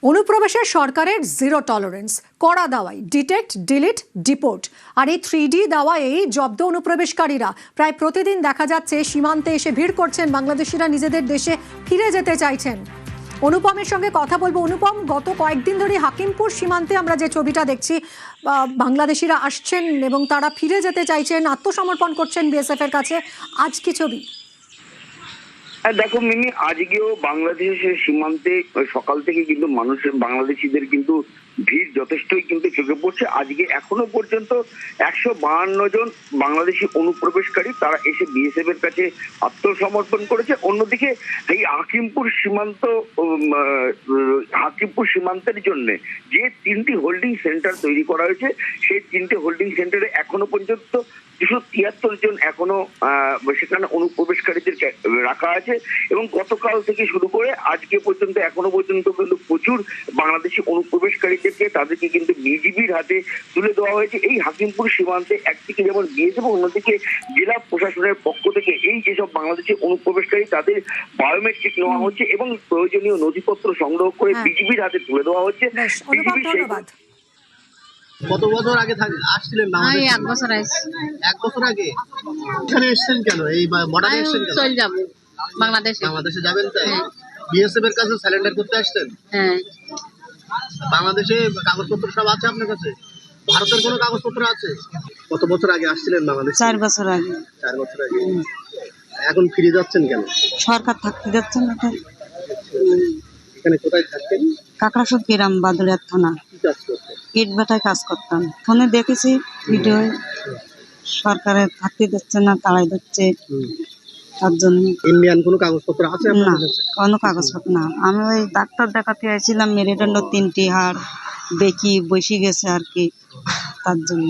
অনুপ্রবেশের সরকারের zero tolerance, কড়া দাওয়াই ডিটেক্ট, ডিলিট, ডিপোর্ট। আর এই 3D দাওয়াই জব্দ অনুপ্রবেশকারীরা প্রায় প্রতিদিন দেখা যাচ্ছে সীমান্তে এসে ভিড় করছেন। বাংলাদেশিরা নিজেদের দেশে ফিরে যেতে চাইছেন। অনুপমের সঙ্গে কথা বলবো। অনুপম, গত কয়েকদিন ধরে হাকিমপুর সীমান্তে আমরা যে ছবিটা দেখছি, বাংলাদেশিরা আসছেন এবং তারা ফিরে যেতে চাইছেন, আত্মসমর্পণ করছেন বিএসএফ এর কাছে। আজ কি ছবি? দেখো মিমি, আজকেও বাংলাদেশের সীমান্তে সকাল থেকে কিন্তু মানুষের বাংলাদেশিদের কিন্তু ভিড় যথেষ্টই কিন্তু চোখে পড়ছে। আজকে এখনো পর্যন্ত 152 জন বাংলাদেশি অনুপ্রবেশকারী তারা এসে বিএসএফ এর কাছে আত্মসমর্পণ করেছে। অন্যদিকে এই হাকিমপুর সীমান্তের জন্য যে 3টি হোল্ডিং সেন্টার তৈরি করা হয়েছে, সেই 3টে হোল্ডিং সেন্টারে এখনো পর্যন্ত 273 জন এখনো সেখানে অনুপ্রবেশকারীদের রাখা আছে। এবং গতকাল থেকে শুরু করে আজকে পর্যন্ত এখনো পর্যন্ত কিন্তু প্রচুর বাংলাদেশি অনুপ্রবেশকারীদেরকে তাদেরকে কিন্তু বিজিবির হাতে তুলে দেওয়া হয়েছে। এই হাকিমপুর সীমান্তে একদিকে যেমন বিএসএফ, অন্যদিকে জেলা প্রশাসনের পক্ষ থেকে এই যেসব বাংলাদেশি অনুপ্রবেশকারী তাদের বায়োমেট্রিক নেওয়া হচ্ছে এবং প্রয়োজনীয় নথিপত্র সংগ্রহ করে বিজিবির হাতে তুলে দেওয়া হচ্ছে। কত বছর আগে আসছিলেন? এক বছর আইছি। 1 বছর আগে এখানে এসেছেন কেন? এই বর্ডারে এসেছেন কেন? চল যাব বাংলাদেশে যাবেন তাই? বিএসএফ এর কাছে সারেন্ডার করতে আসছেন? হ্যাঁ। বাংলাদেশে কাগজপত্র সব আছে আপনার কাছে? ভারতের কোনো কাগজপত্র আছে? কত বছর আগে আসছিলেন বাংলাদেশে? 4 বছর আগে। 4 বছর আগে। এখন ফিরে যাচ্ছেন কেন? সরকার থাকতে যাচ্ছেন না। এখানে কোথায় থাকতেন? কাকড়াসুর গ্রাম, বাদুড়িয়া থানা। কি কাজ করতেন? ইট ভাটায় কাজ করতাম। ফোনে দেখেছি ভিডিও, সরকারে থাকতে দিচ্ছে না, তাড়াই দিচ্ছে। তার জন্য ইন্ডিয়ান কোনো কাগজপত্র আছে না, আপনার কাছে? কোনো কাগজপত্র না। আমি ওই ডাক্তার দেখাতে আসছিলাম, মেরুদণ্ড 3টি হাড় বেঁকি বসে গেছে আর কি, তার জন্য।